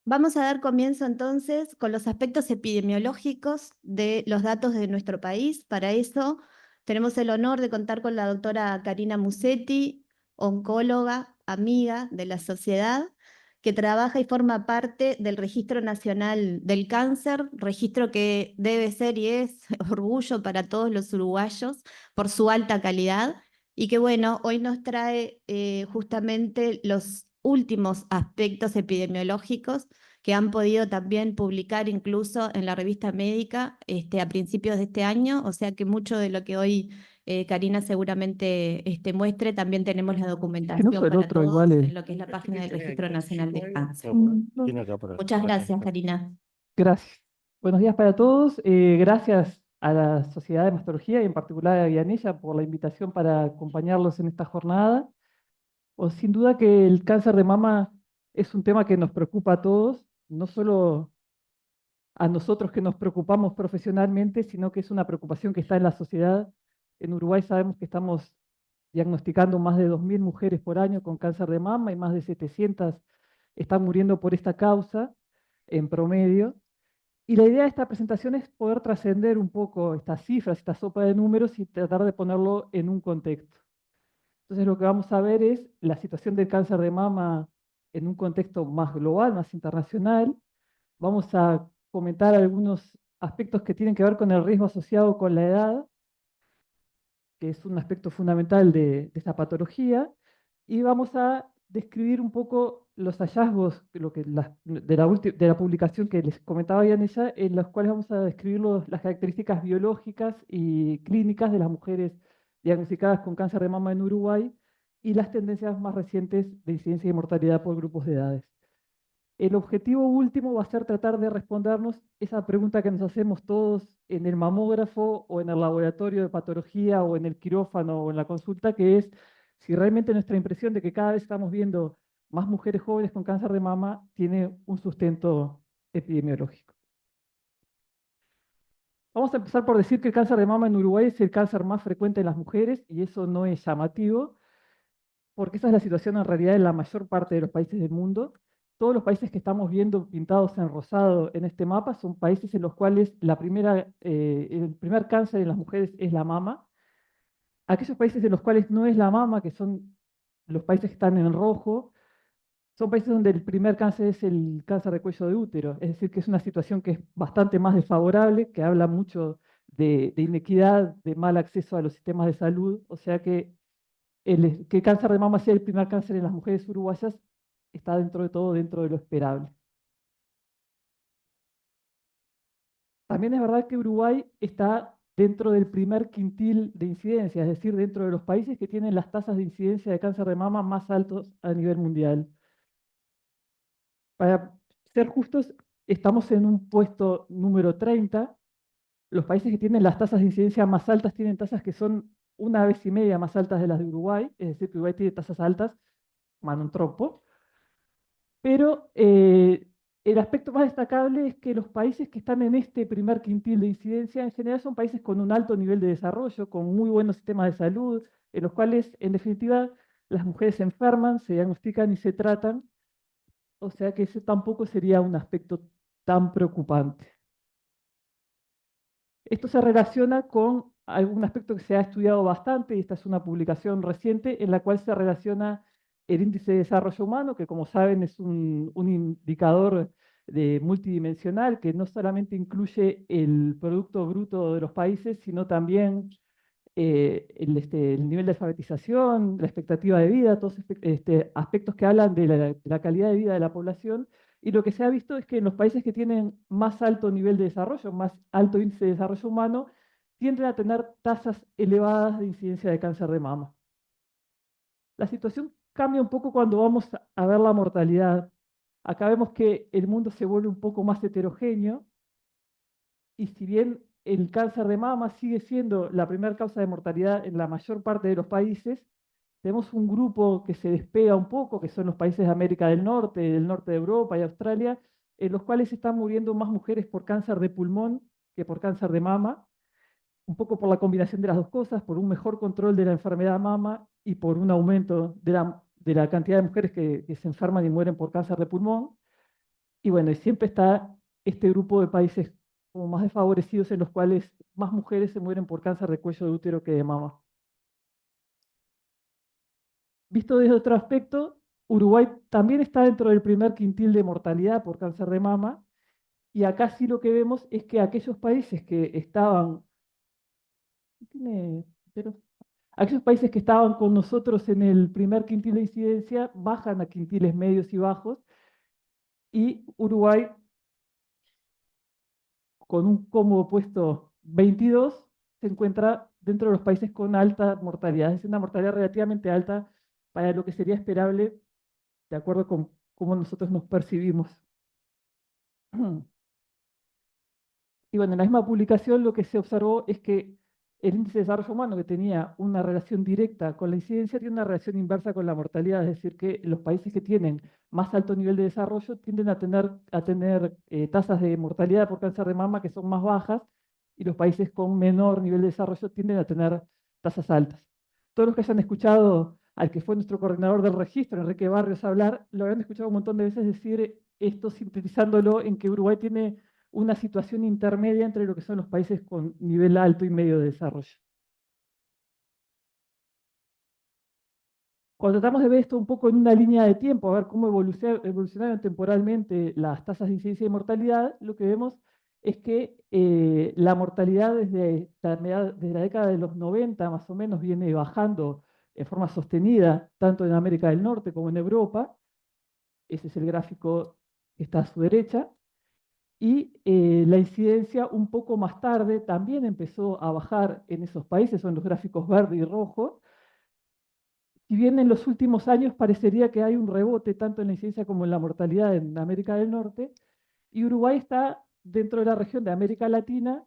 Vamos a dar comienzo entonces con los aspectos epidemiológicos de los datos de nuestro país. Para eso tenemos el honor de contar con la doctora Karina Musetti, oncóloga, amiga de la sociedad, que trabaja y forma parte del Registro Nacional del Cáncer, registro que debe ser y es orgullo para todos los uruguayos por su alta calidad. Y que bueno, hoy nos trae justamente los últimos aspectos epidemiológicos que han podido también publicar incluso en la revista médica a principios de este año, o sea que mucho de lo que hoy Karina seguramente muestre, también tenemos la Que no documentación uso el para otro igual. todos en lo que es la página del Registro Nacional de Cáncer. No. Muchas gracias, Karina. Gracias. Buenos días para todos. Gracias a la Sociedad de Mastología y en particular a Vianella por la invitación para acompañarlos en esta jornada. Sin duda que el cáncer de mama es un tema que nos preocupa a todos, no solo a nosotros que nos preocupamos profesionalmente, sino que es una preocupación que está en la sociedad. En Uruguay sabemos que estamos diagnosticando más de 2.000 mujeres por año con cáncer de mama y más de 700 están muriendo por esta causa en promedio. Y la idea de esta presentación es poder trascender un poco estas cifras, esta sopa de números y tratar de ponerlo en un contexto. Entonces lo que vamos a ver es la situación del cáncer de mama en un contexto más global, más internacional. Vamos a comentar algunos aspectos que tienen que ver con el riesgo asociado con la edad, que es un aspecto fundamental de esta patología, y vamos a describir un poco los hallazgos de la publicación que les comentaba ya en ella, en los cuales vamos a describir las características biológicas y clínicas de las mujeres diagnosticadas con cáncer de mama en Uruguay y las tendencias más recientes de incidencia y mortalidad por grupos de edades. El objetivo último va a ser tratar de respondernos esa pregunta que nos hacemos todos en el mamógrafo o en el laboratorio de patología o en el quirófano o en la consulta, que es si realmente nuestra impresión de que cada vez estamos viendo más mujeres jóvenes con cáncer de mama tiene un sustento epidemiológico. Vamos a empezar por decir que el cáncer de mama en Uruguay es el cáncer más frecuente en las mujeres y eso no es llamativo, porque esa es la situación en realidad en la mayor parte de los países del mundo. Todos los países que estamos viendo pintados en rosado en este mapa son países en los cuales el primer cáncer en las mujeres es la mama. Aquellos países en los cuales no es la mama, que son los países que están en rojo, son países donde el primer cáncer es el cáncer de cuello de útero. Es decir, que es una situación que es bastante más desfavorable, que habla mucho de inequidad, de mal acceso a los sistemas de salud. O sea que el cáncer de mama sea el primer cáncer en las mujeres uruguayas está dentro de todo, dentro de lo esperable. También es verdad que Uruguay está dentro del primer quintil de incidencia, es decir, dentro de los países que tienen las tasas de incidencia de cáncer de mama más altos a nivel mundial. Para ser justos, estamos en un puesto número 30. Los países que tienen las tasas de incidencia más altas tienen tasas que son 1,5 veces más altas de las de Uruguay, es decir, que Uruguay tiene tasas altas, mano un trompo. Pero el aspecto más destacable es que los países que están en este primer quintil de incidencia en general son países con un alto nivel de desarrollo, con muy buenos sistemas de salud, en los cuales en definitiva las mujeres se enferman, se diagnostican y se tratan, o sea que ese tampoco sería un aspecto tan preocupante. Esto se relaciona con algún aspecto que se ha estudiado bastante, y esta es una publicación reciente en la cual se relaciona el índice de desarrollo humano, que como saben es un indicador multidimensional que no solamente incluye el Producto Bruto de los países, sino también el nivel de alfabetización, la expectativa de vida, todos aspectos que hablan de la calidad de vida de la población. Y lo que se ha visto es que en los países que tienen más alto nivel de desarrollo, más alto índice de desarrollo humano, tienden a tener tasas elevadas de incidencia de cáncer de mama. La situación cambia un poco cuando vamos a ver la mortalidad. Acá vemos que el mundo se vuelve un poco más heterogéneo y si bien el cáncer de mama sigue siendo la primera causa de mortalidad en la mayor parte de los países, tenemos un grupo que se despega un poco, que son los países de América del norte de Europa y Australia, en los cuales están muriendo más mujeres por cáncer de pulmón que por cáncer de mama, un poco por la combinación de las dos cosas, por un mejor control de la enfermedad mama y por un aumento de la cantidad de mujeres que se enferman y mueren por cáncer de pulmón. Y bueno, y siempre está este grupo de países como más desfavorecidos en los cuales más mujeres se mueren por cáncer de cuello de útero que de mama. Visto desde otro aspecto, Uruguay también está dentro del primer quintil de mortalidad por cáncer de mama, y acá sí lo que vemos es que aquellos países que estaban, tiene- pero- aquellos países que estaban con nosotros en el primer quintil de incidencia bajan a quintiles medios y bajos, y Uruguay, con un cómodo puesto 22, se encuentra dentro de los países con alta mortalidad, es una mortalidad relativamente alta para lo que sería esperable de acuerdo con cómo nosotros nos percibimos. Y bueno, en la misma publicación lo que se observó es que el índice de desarrollo humano, que tenía una relación directa con la incidencia, tiene una relación inversa con la mortalidad, es decir, que los países que tienen más alto nivel de desarrollo tienden a tener tasas de mortalidad por cáncer de mama que son más bajas, y los países con menor nivel de desarrollo tienden a tener tasas altas. Todos los que hayan escuchado al que fue nuestro coordinador del registro, Enrique Barrios, hablar, lo habrán escuchado un montón de veces decir esto, sintetizándolo en que Uruguay tiene una situación intermedia entre lo que son los países con nivel alto y medio de desarrollo. Cuando tratamos de ver esto un poco en una línea de tiempo, a ver cómo evolucionaron temporalmente las tasas de incidencia y mortalidad, lo que vemos es que la mortalidad desde la década de los 90 más o menos viene bajando en forma sostenida, tanto en América del Norte como en Europa. Ese es el gráfico que está a su derecha. Y la incidencia un poco más tarde también empezó a bajar en esos países, son los gráficos verde y rojo. Si bien en los últimos años parecería que hay un rebote tanto en la incidencia como en la mortalidad en América del Norte, y Uruguay está dentro de la región de América Latina,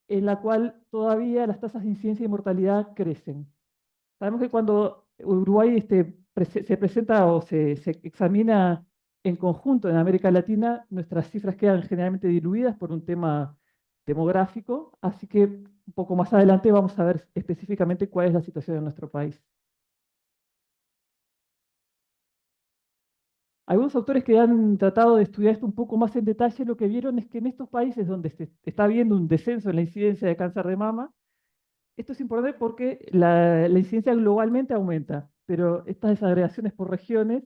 en la cual todavía las tasas de incidencia y mortalidad crecen. Sabemos que cuando Uruguay se presenta o se examina en conjunto en América Latina, nuestras cifras quedan generalmente diluidas por un tema demográfico, así que un poco más adelante vamos a ver específicamente cuál es la situación en nuestro país. Algunos autores que han tratado de estudiar esto un poco más en detalle, lo que vieron es que en estos países donde se está viendo un descenso en la incidencia de cáncer de mama, esto es importante porque la incidencia globalmente aumenta, pero estas desagregaciones por regiones,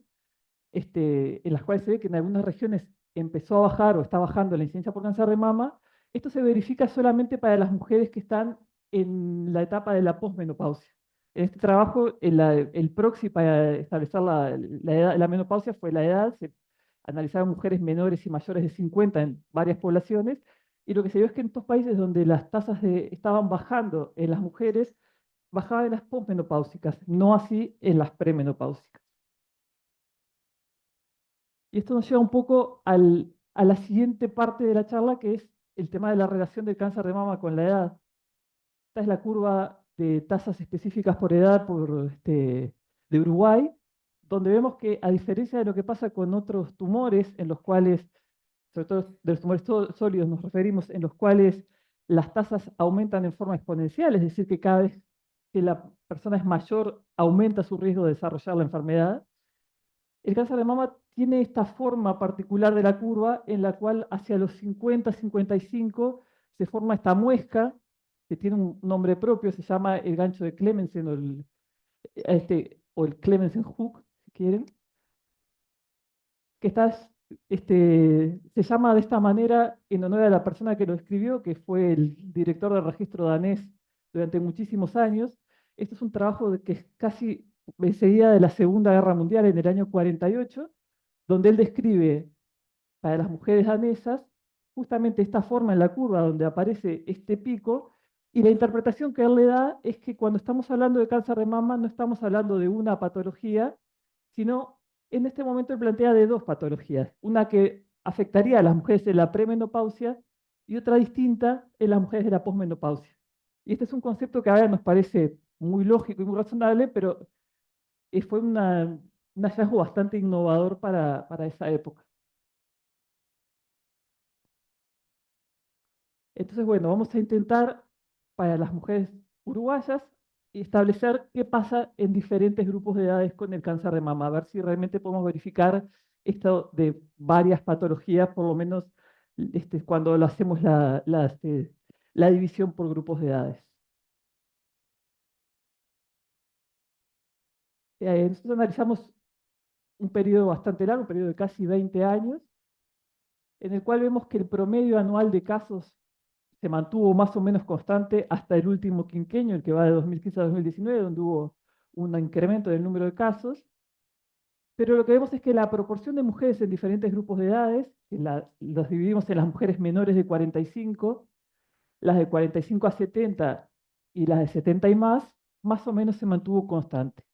en las cuales se ve que en algunas regiones empezó a bajar o está bajando la incidencia por cáncer de mama, esto se verifica solamente para las mujeres que están en la etapa de la posmenopausia. En este trabajo, el proxy para establecer la menopausia fue la edad. Se analizaron mujeres menores y mayores de 50 en varias poblaciones, y lo que se vio es que en estos países donde las tasas estaban bajando en las mujeres, bajaban en las posmenopáusicas, no así en las premenopáusicas. Y esto nos lleva un poco a la siguiente parte de la charla, que es el tema de la relación del cáncer de mama con la edad. Esta es la curva de tasas específicas por edad de Uruguay, donde vemos que, a diferencia de lo que pasa con otros tumores, en los cuales, sobre todo de los tumores sólidos nos referimos, en los cuales las tasas aumentan en forma exponencial, es decir, que cada vez que la persona es mayor, aumenta su riesgo de desarrollar la enfermedad. El cáncer de mama tiene esta forma particular de la curva en la cual hacia los 50, 55 se forma esta muesca que tiene un nombre propio, se llama el gancho de Clemensen o el Clemensen hook, si quieren, que se llama de esta manera en honor a la persona que lo escribió, que fue el director del registro danés durante muchísimos años. Esto es un trabajo que es casi enseguida de la Segunda Guerra Mundial, en el año 48, donde él describe para las mujeres danesas justamente esta forma en la curva donde aparece este pico, y la interpretación que él le da es que cuando estamos hablando de cáncer de mama no estamos hablando de una patología, sino en este momento él plantea de dos patologías, una que afectaría a las mujeres de la premenopausia y otra distinta en las mujeres de la posmenopausia. Y este es un concepto que ahora nos parece muy lógico y muy razonable, pero fue un hallazgo bastante innovador para esa época. Entonces, bueno, vamos a intentar para las mujeres uruguayas establecer qué pasa en diferentes grupos de edades con el cáncer de mama, a ver si realmente podemos verificar esto de varias patologías, por lo menos cuando lo hacemos la división por grupos de edades. Nosotros analizamos un periodo bastante largo, un periodo de casi 20 años, en el cual vemos que el promedio anual de casos se mantuvo más o menos constante hasta el último quinquenio, el que va de 2015 a 2019, donde hubo un incremento del número de casos. Pero lo que vemos es que la proporción de mujeres en diferentes grupos de edades, que los dividimos en las mujeres menores de 45, las de 45 a 70 y las de 70 y más o menos se mantuvo constante.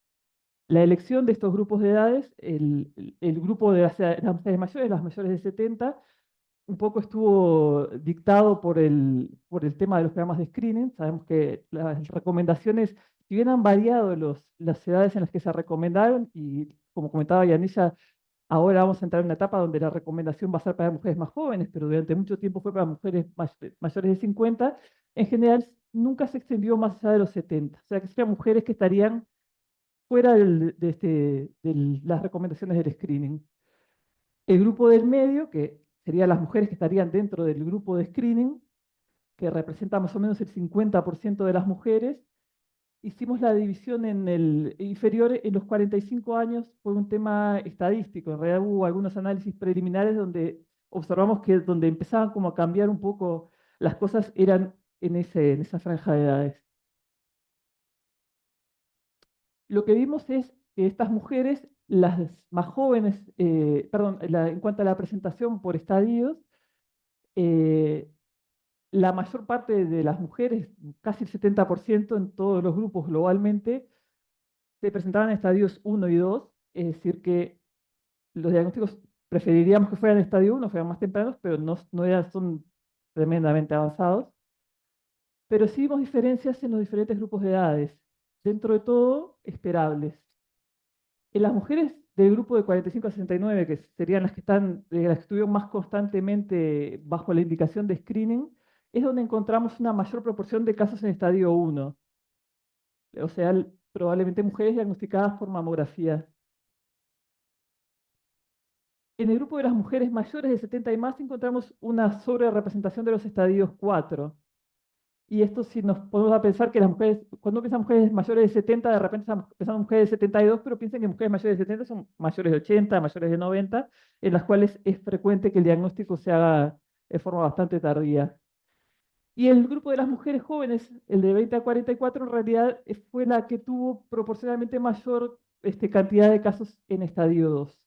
La elección de estos grupos de edades, el grupo de las mujeres mayores, las mayores de 70, un poco estuvo dictado por el tema de los programas de screening. Sabemos que las recomendaciones, si bien han variado las edades en las que se recomendaron, y como comentaba Yanisa, ahora vamos a entrar en una etapa donde la recomendación va a ser para mujeres más jóvenes, pero durante mucho tiempo fue para mujeres mayores de 50, en general nunca se extendió más allá de los 70. O sea, que serían mujeres que estarían fuera de las recomendaciones del screening. El grupo del medio, que serían las mujeres que estarían dentro del grupo de screening, que representa más o menos el 50% de las mujeres, hicimos la división en el inferior en los 45 años por un tema estadístico. En realidad hubo algunos análisis preliminares donde observamos que donde empezaban como a cambiar un poco las cosas eran en esa franja de edades. Lo que vimos es que estas mujeres, las más jóvenes, perdón, en cuanto a la presentación por estadios, eh, la mayor parte de las mujeres, casi el 70% en todos los grupos globalmente, se presentaban en estadios 1 y 2, es decir, que los diagnósticos preferiríamos que fueran estadio 1, fueran más tempranos, pero no ya son tremendamente avanzados. Pero sí vimos diferencias en los diferentes grupos de edades, dentro de todo esperables. En las mujeres del grupo de 45 a 69, que serían las que estuvieron más constantemente bajo la indicación de screening, es donde encontramos una mayor proporción de casos en estadio 1, o sea, probablemente mujeres diagnosticadas por mamografía. En el grupo de las mujeres mayores de 70 y más encontramos una sobrerepresentación de los estadios 4. Y esto si nos ponemos a pensar que las mujeres, cuando piensan mujeres mayores de 70, de repente estamos pensando en mujeres de 72, pero piensen que mujeres mayores de 70 son mayores de 80, mayores de 90, en las cuales es frecuente que el diagnóstico se haga de forma bastante tardía. Y el grupo de las mujeres jóvenes, el de 20 a 44, en realidad fue la que tuvo proporcionalmente mayor cantidad de casos en estadio 2.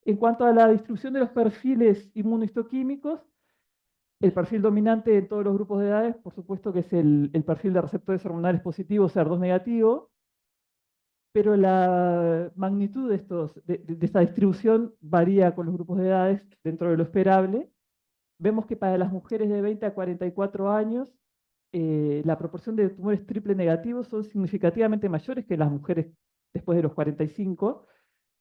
En cuanto a la distribución de los perfiles inmunohistoquímicos, el perfil dominante en todos los grupos de edades, por supuesto que es el perfil de receptores hormonales positivos, SER2 negativo, pero la magnitud de esta distribución varía con los grupos de edades dentro de lo esperable. Vemos que para las mujeres de 20 a 44 años, la proporción de tumores triple negativos son significativamente mayores que las mujeres después de los 45,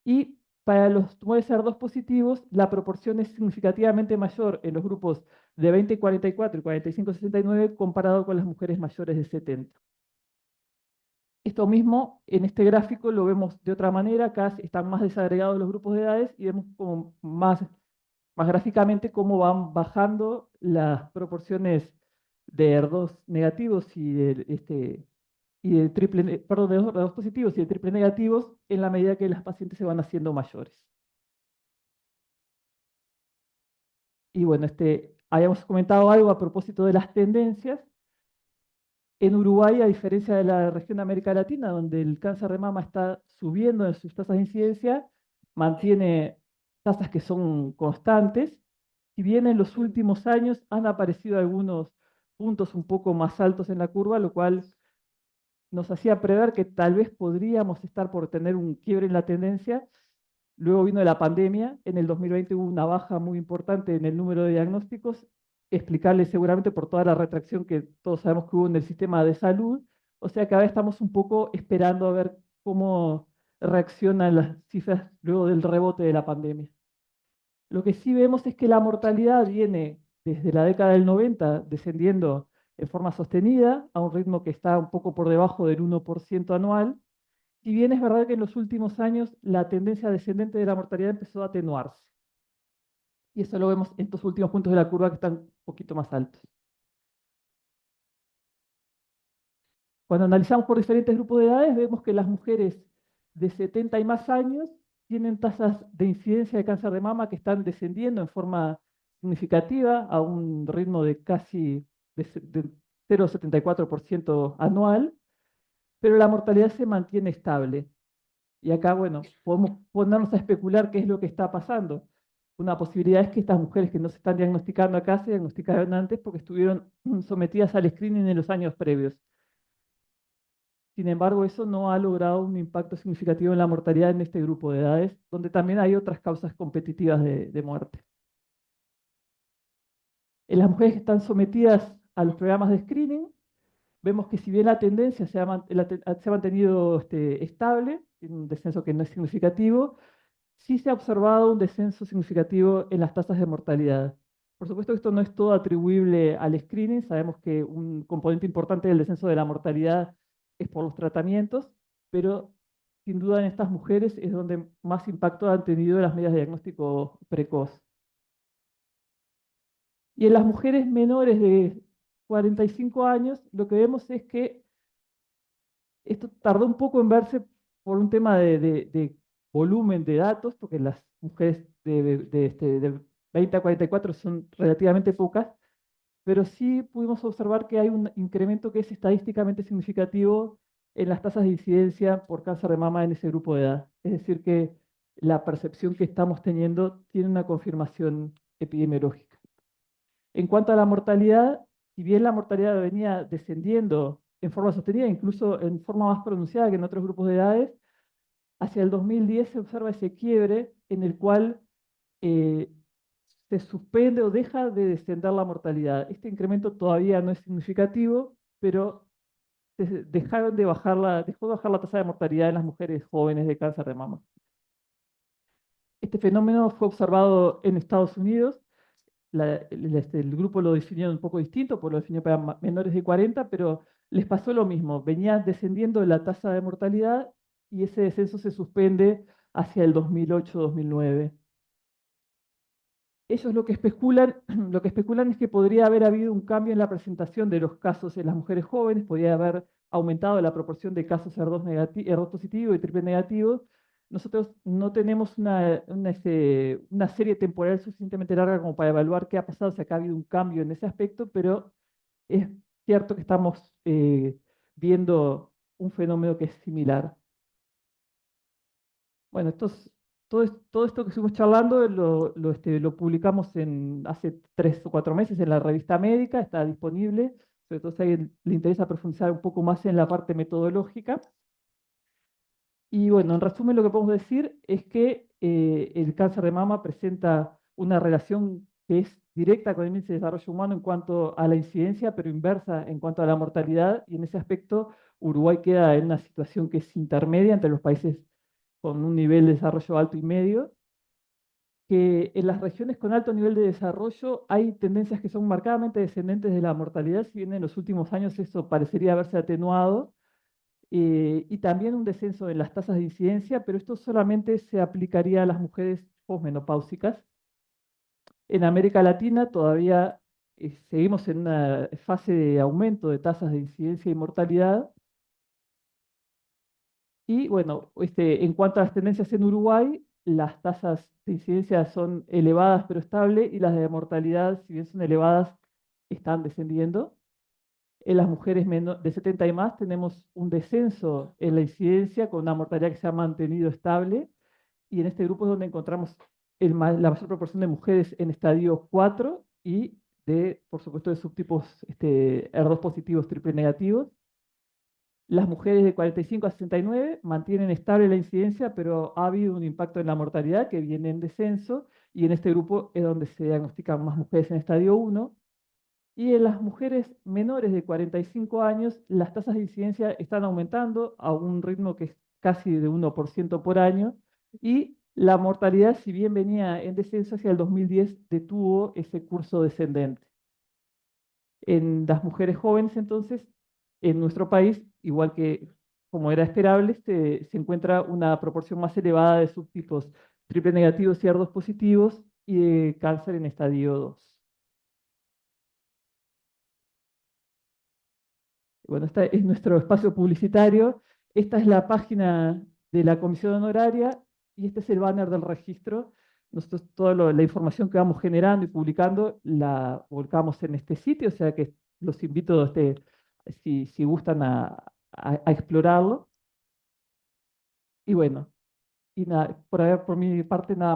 y para los tumores SER2 positivos, la proporción es significativamente mayor en los grupos de 20 y 44 y 45 y 69 comparado con las mujeres mayores de 70. Esto mismo en este gráfico lo vemos de otra manera. Acá están más desagregados los grupos de edades y vemos como más gráficamente cómo van bajando las proporciones de ER2 negativos y de perdón, de ER2 positivos y de triple negativos en la medida que las pacientes se van haciendo mayores. Y bueno, habíamos comentado algo a propósito de las tendencias. En Uruguay, a diferencia de la región de América Latina, donde el cáncer de mama está subiendo en sus tasas de incidencia, mantiene tasas que son constantes. Si bien en los últimos años han aparecido algunos puntos un poco más altos en la curva, lo cual nos hacía prever que tal vez podríamos estar por tener un quiebre en la tendencia. Luego vino la pandemia, en el 2020 hubo una baja muy importante en el número de diagnósticos, explicable seguramente por toda la retracción que todos sabemos que hubo en el sistema de salud, o sea que ahora estamos un poco esperando a ver cómo reaccionan las cifras luego del rebote de la pandemia. Lo que sí vemos es que la mortalidad viene desde la década del 90 descendiendo en forma sostenida a un ritmo que está un poco por debajo del 1% anual, Si bien es verdad que en los últimos años la tendencia descendente de la mortalidad empezó a atenuarse. Y eso lo vemos en estos últimos puntos de la curva que están un poquito más altos. Cuando analizamos por diferentes grupos de edades, vemos que las mujeres de 70 y más años tienen tasas de incidencia de cáncer de mama que están descendiendo en forma significativa a un ritmo de casi de 0,74% anual, pero la mortalidad se mantiene estable. Y acá, bueno, podemos ponernos a especular qué es lo que está pasando. Una posibilidad es que estas mujeres que no se están diagnosticando acá se diagnosticaron antes porque estuvieron sometidas al screening en los años previos. Sin embargo, eso no ha logrado un impacto significativo en la mortalidad en este grupo de edades, donde también hay otras causas competitivas de muerte. En las mujeres que están sometidas a los programas de screening, vemos que si bien la tendencia se ha mantenido estable, tiene un descenso que no es significativo, sí se ha observado un descenso significativo en las tasas de mortalidad. Por supuesto, esto no es todo atribuible al screening. Sabemos que un componente importante del descenso de la mortalidad es por los tratamientos, pero sin duda en estas mujeres es donde más impacto han tenido las medidas de diagnóstico precoz. Y en las mujeres menores de 45 años, lo que vemos es que esto tardó un poco en verse por un tema de volumen de datos, porque las mujeres de 20 a 44 son relativamente pocas, pero sí pudimos observar que hay un incremento que es estadísticamente significativo en las tasas de incidencia por cáncer de mama en ese grupo de edad. Es decir, que la percepción que estamos teniendo tiene una confirmación epidemiológica. En cuanto a la mortalidad, si bien la mortalidad venía descendiendo en forma sostenida, incluso en forma más pronunciada que en otros grupos de edades, hacia el 2010 se observa ese quiebre en el cual eh, se suspende o deja de descender la mortalidad. Este incremento todavía no es significativo, pero dejó de bajar la tasa de mortalidad en las mujeres jóvenes de cáncer de mama. Este fenómeno fue observado en Estados Unidos. El grupo lo definió un poco distinto, pues lo definió para menores de 40, pero les pasó lo mismo. Venía descendiendo la tasa de mortalidad y ese descenso se suspende hacia el 2008-2009. Ellos lo que especulan, lo que especulan es que podría haber habido un cambio en la presentación de los casos en las mujeres jóvenes, podría haber aumentado la proporción de casos ER2 positivo y triple negativo. Nosotros no tenemos una serie temporal suficientemente larga como para evaluar qué ha pasado, si acá ha habido un cambio en ese aspecto, pero es cierto que estamos viendo un fenómeno que es similar. Bueno, todo esto que estuvimos charlando lo publicamos hace 3 o 4 meses en la revista médica, está disponible, sobre todo si a alguien le interesa profundizar un poco más en la parte metodológica. Y bueno, en resumen lo que podemos decir es que el cáncer de mama presenta una relación que es directa con el índice de desarrollo humano en cuanto a la incidencia, pero inversa en cuanto a la mortalidad, y en ese aspecto Uruguay queda en una situación que es intermedia entre los países con un nivel de desarrollo alto y medio, que en las regiones con alto nivel de desarrollo hay tendencias que son marcadamente descendentes de la mortalidad, si bien en los últimos años eso parecería haberse atenuado, y también un descenso en las tasas de incidencia, pero esto solamente se aplicaría a las mujeres posmenopáusicas. En América Latina todavía seguimos en una fase de aumento de tasas de incidencia y mortalidad. Y bueno, en cuanto a las tendencias en Uruguay, las tasas de incidencia son elevadas pero estables y las de mortalidad, si bien son elevadas, están descendiendo. En las mujeres de 70 y más tenemos un descenso en la incidencia con una mortalidad que se ha mantenido estable, y en este grupo es donde encontramos la mayor proporción de mujeres en estadio 4 y por supuesto, de subtipos ER2 positivos, triple negativos. Las mujeres de 45 a 69 mantienen estable la incidencia, pero ha habido un impacto en la mortalidad que viene en descenso, y en este grupo es donde se diagnostican más mujeres en estadio 1. Y en las mujeres menores de 45 años, las tasas de incidencia están aumentando a un ritmo que es casi de 1% por año, y la mortalidad, si bien venía en descenso hacia el 2010, detuvo ese curso descendente. En las mujeres jóvenes, entonces, en nuestro país, igual que como era esperable, se encuentra una proporción más elevada de subtipos triple negativos y AR2 positivos y de cáncer en estadio 2. Bueno, este es nuestro espacio publicitario. Esta es la página de la comisión honoraria y este es el banner del registro. Nosotros toda la información que vamos generando y publicando la volcamos en este sitio, o sea que los invito si gustan a explorarlo. Y bueno, y nada, por mi parte nada.